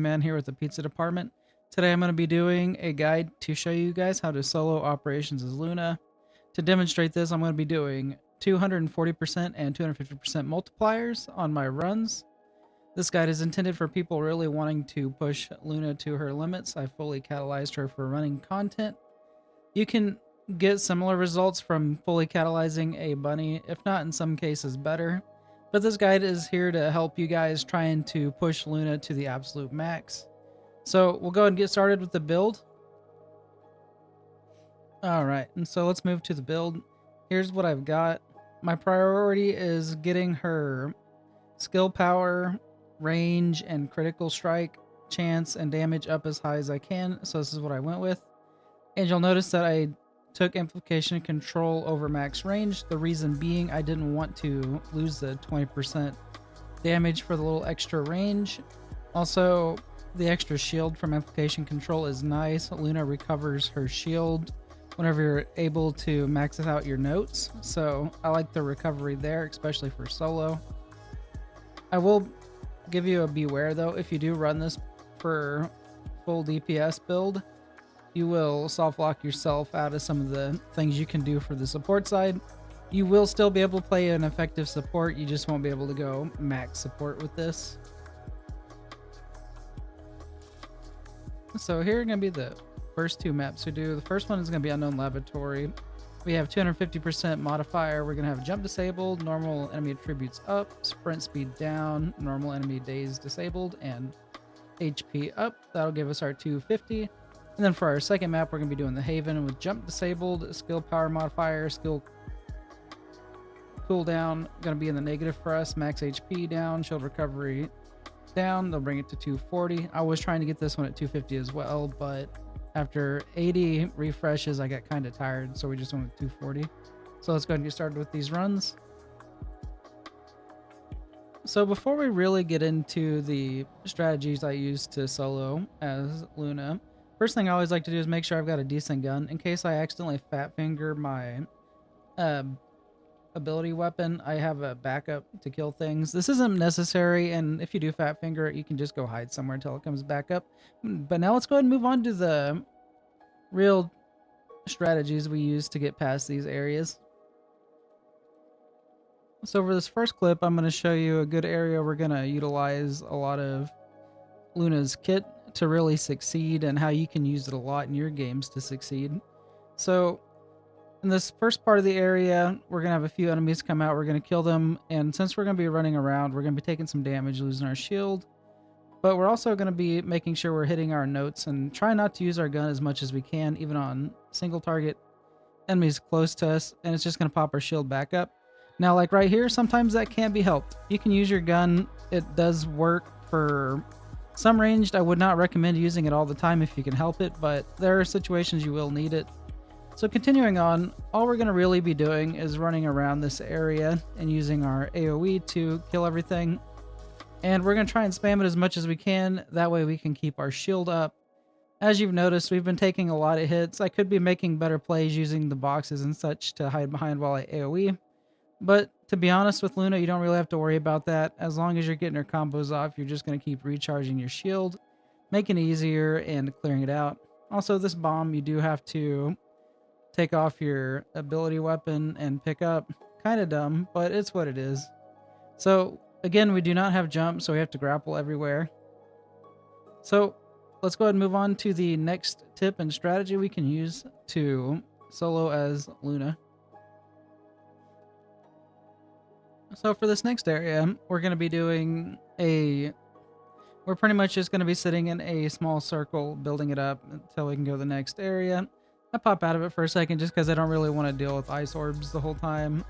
Man here with the pizza department. Today I'm going to be doing a guide to show you guys how to solo operations as Luna. To demonstrate this, I'm going to be doing 240% and 250% multipliers on my runs. This guide is intended for people really wanting to push Luna to her limits. I fully catalyzed her for running content. You can get similar results from fully catalyzing a bunny, if not in some cases better. But this guide is here to help you guys trying to push Luna to the absolute max. So we'll go ahead and get started with the build. Alright, and so let's move to the build. Here's what I've got. My priority is getting her skill power, range, and critical strike, chance, and damage up as high as I can. So this is what I went with. And you'll notice that I took amplification control over max range. The reason being I didn't want to lose the 20% damage for the little extra range. Also, the extra shield from amplification control is nice. Luna recovers her shield whenever you're able to max out your notes. So I like the recovery there, especially for solo. I will give you a beware though, if you do run this for full DPS build, you will soft lock yourself out of some of the things you can do for the support side. You will still be able to play an effective support, you just won't be able to go max support with this. So here are going to be the first two maps we do. The first one is going to be Unknown Laboratory. We have 250% modifier. We're going to have jump disabled, normal enemy attributes up, sprint speed down, normal enemy days disabled, and HP up. That'll give us our 250. And then for our second map, we're going to be doing the Haven with jump disabled, skill power modifier, skill cooldown going to be in the negative for us, max HP down, shield recovery down. They'll bring it to 240. I was trying to get this one at 250 as well, but after 80 refreshes, I got kind of tired, so we just went with 240. So let's go ahead and get started with these runs. So before we really get into the strategies I use to solo as Luna, first thing I always like to do is make sure I've got a decent gun in case I accidentally fat finger my ability weapon. I have a backup to kill things. This isn't necessary, and if you do fat finger it, you can just go hide somewhere until it comes back up. But now let's go ahead and move on to the real strategies we use to get past these areas. So for this first clip, I'm going to show you a good area we're going to utilize a lot of Luna's kit to really succeed, and how you can use it a lot in your games to succeed. So in this first part of the area, we're going to have a few enemies come out. We're going to kill them, and since we're going to be running around, we're going to be taking some damage, losing our shield. But we're also going to be making sure we're hitting our notes and try not to use our gun as much as we can, even on single target enemies close to us, and it's just going to pop our shield back up. Now, like right here, sometimes that can't be helped. You can use your gun. It does work for some ranged. I would not recommend using it all the time if you can help it, but there are situations you will need it. So continuing on, all we're going to really be doing is running around this area and using our AoE to kill everything. And we're going to try and spam it as much as we can. That way we can keep our shield up. As you've noticed, we've been taking a lot of hits. I could be making better plays using the boxes and such to hide behind while I AoE. But to be honest with Luna, you don't really have to worry about that. As long as you're getting her combos off, you're just going to keep recharging your shield, making it easier and clearing it out. Also, this bomb, you do have to take off your ability weapon and pick up. Kind of dumb, but it's what it is. So again, we do not have jump, so we have to grapple everywhere. So let's go ahead and move on to the next tip and strategy we can use to solo as Luna. So for this next area, we're going to be doing we're pretty much just going to be sitting in a small circle, building it up until we can go to the next area. I pop out of it for a second just because I don't really want to deal with ice orbs the whole time.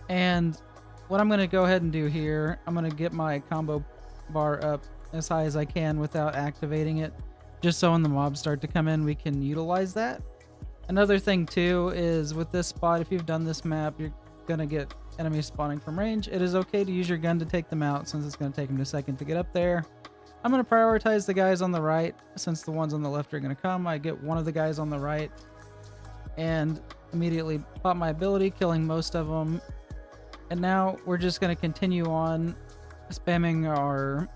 And what I'm going to go ahead and do here, I'm going to get my combo bar up as high as I can without activating it, just so when the mobs start to come in, we can utilize that. Another thing too is with this spot, if you've done this map, you're going to get enemies spawning from range. It is okay to use your gun to take them out since it's going to take them a second to get up there. I'm going to prioritize the guys on the right since the ones on the left are going to come. I get one of the guys on the right and immediately pop my ability, killing most of them. And now we're just going to continue on spamming our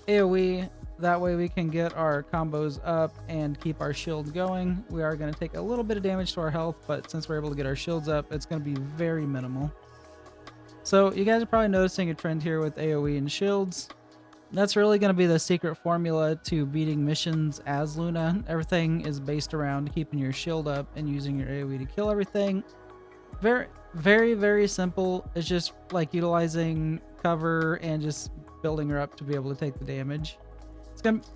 AoE That way we can get our combos up and keep our shield going. We are going to take a little bit of damage to our health, but since we're able to get our shields up, it's going to be very minimal. So you guys are probably noticing a trend here with AoE and shields. That's really going to be the secret formula to beating missions as Luna. Everything is based around keeping your shield up and using your AoE to kill everything. Very, very, very simple. It's just like utilizing cover and just building her up to be able to take the damage.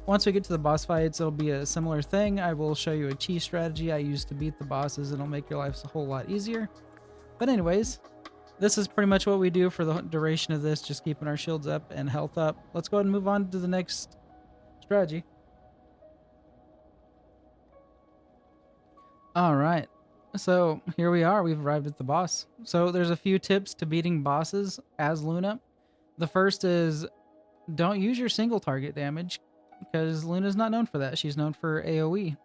Once we get to the boss fights, it'll be a similar thing. I will show you a chi strategy I use to beat the bosses. It'll make your life a whole lot easier. But anyways, this is pretty much what we do for the duration of this, just keeping our shields up and health up. Let's go ahead and move on to the next strategy. All right. So here we are. We've arrived at the boss. So there's a few tips to beating bosses as Luna. The first is don't use your single target damage because Luna's not known for that. She's known for AoE.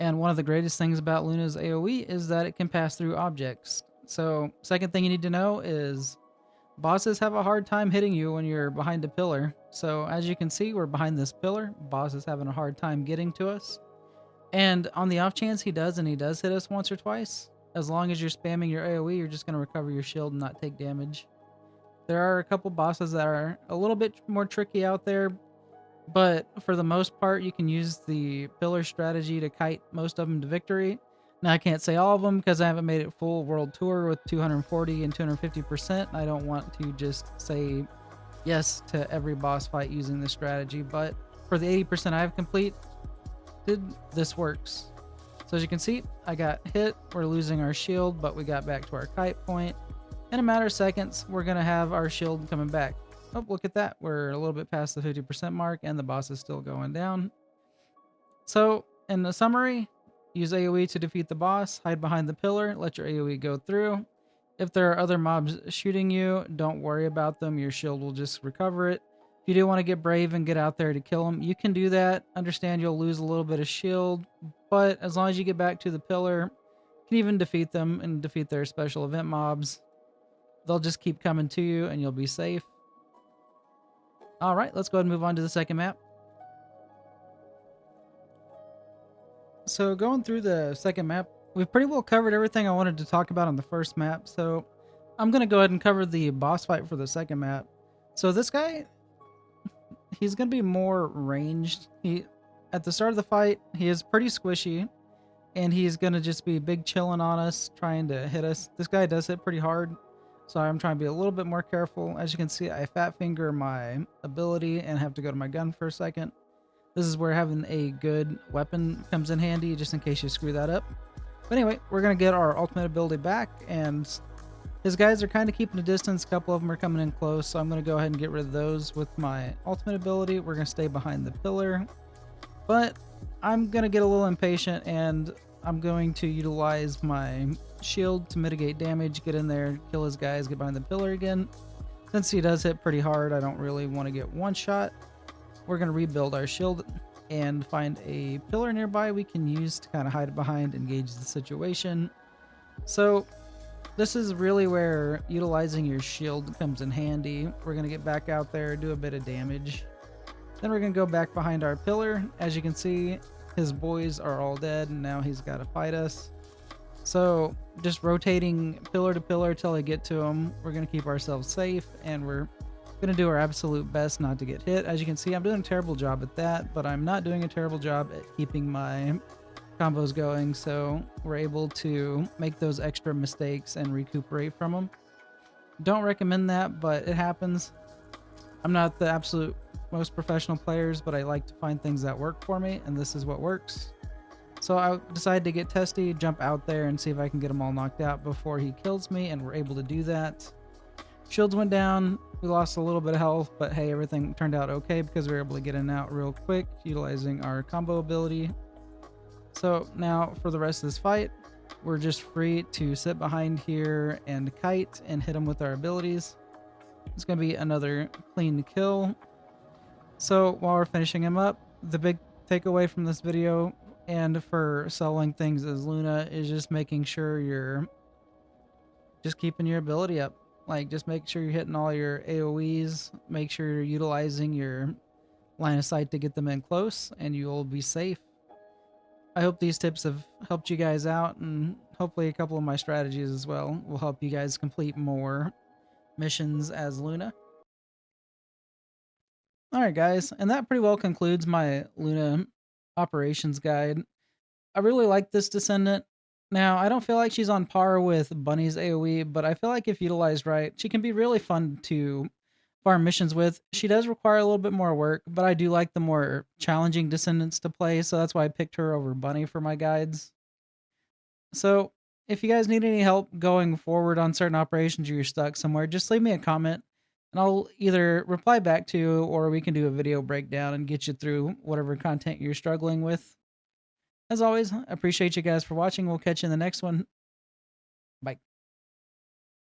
And one of the greatest things about Luna's AoE is that it can pass through objects. So second thing you need to know is bosses have a hard time hitting you when you're behind a pillar. So as you can see, we're behind this pillar. Boss is having a hard time getting to us. And on the off chance he does, and he does hit us once or twice, as long as you're spamming your AoE, you're just going to recover your shield and not take damage. There are a couple bosses that are a little bit more tricky out there, but for the most part, you can use the pillar strategy to kite most of them to victory. Now, I can't say all of them because I haven't made it full world tour with 240 and 250%. I don't want to just say yes to every boss fight using this strategy, but for the 80% I have completed, this works. So as you can see, I got hit. We're losing our shield, but we got back to our kite point. In a matter of seconds, we're going to have our shield coming back. Oh, look at that. We're a little bit past the 50% mark, and the boss is still going down. So, in the summary, use AoE to defeat the boss, hide behind the pillar, let your AoE go through. If there are other mobs shooting you, don't worry about them. Your shield will just recover it. If you do want to get brave and get out there to kill them, you can do that. Understand you'll lose a little bit of shield, but as long as you get back to the pillar, you can even defeat them and defeat their special event mobs. They'll just keep coming to you and you'll be safe. All right, let's go ahead and move on to the second map. So going through the second map, we've pretty well covered everything I wanted to talk about on the first map. So I'm going to go ahead and cover the boss fight for the second map. So this guy, he's going to be more ranged. At the start of the fight, he is pretty squishy, and he's going to just be big chilling on us, trying to hit us. This guy does hit pretty hard, so I'm trying to be a little bit more careful. As you can see, I fat finger my ability and have to go to my gun for a second. This is where having a good weapon comes in handy, just in case you screw that up. But anyway, we're going to get our ultimate ability back, and his guys are kind of keeping a distance. A couple of them are coming in close, so I'm going to go ahead and get rid of those with my ultimate ability. We're going to stay behind the pillar, but I'm going to get a little impatient, and I'm going to utilize my shield to mitigate damage, get in there, kill his guys, get behind the pillar again. Since he does hit pretty hard, I don't really want to get one shot. We're going to rebuild our shield and find a pillar nearby we can use to kind of hide behind and gauge the situation. So this is really where utilizing your shield comes in handy. We're going to get back out there, do a bit of damage. Then we're going to go back behind our pillar. As you can see, his boys are all dead, and now he's got to fight us. So just rotating pillar to pillar till I get to him. We're going to keep ourselves safe, and we're going to do our absolute best not to get hit. As you can see, I'm doing a terrible job at that, but I'm not doing a terrible job at keeping my combos going, so we're able to make those extra mistakes and recuperate from them. Don't recommend that, but it happens. I'm not the absolute most professional players, but I like to find things that work for me, and this is what works. So I decided to get testy, jump out there, and see if I can get them all knocked out before he kills me, and we're able to do that. Shields went down. We lost a little bit of health, but hey, everything turned out okay because we were able to get in and out real quick utilizing our combo ability. So now for the rest of this fight, we're just free to sit behind here and kite and hit them with our abilities. It's going to be another clean kill. So while we're finishing him up, the big takeaway from this video and for selling things as Luna is just making sure you're just keeping your ability up. Like, just make sure you're hitting all your AoEs, make sure you're utilizing your line of sight to get them in close, and you'll be safe. I hope these tips have helped you guys out, and hopefully a couple of my strategies as well will help you guys complete more missions as Luna. Alright guys, and that pretty well concludes my Luna operations guide. I really like this Descendant. Now, I don't feel like she's on par with Bunny's AoE, but I feel like if utilized right, she can be really fun to farm missions with. She does require a little bit more work, but I do like the more challenging Descendants to play, so that's why I picked her over Bunny for my guides. So, if you guys need any help going forward on certain operations or you're stuck somewhere, just leave me a comment and I'll either reply back to you or we can do a video breakdown and get you through whatever content you're struggling with. As always, I appreciate you guys for watching. We'll catch you in the next one. Bye.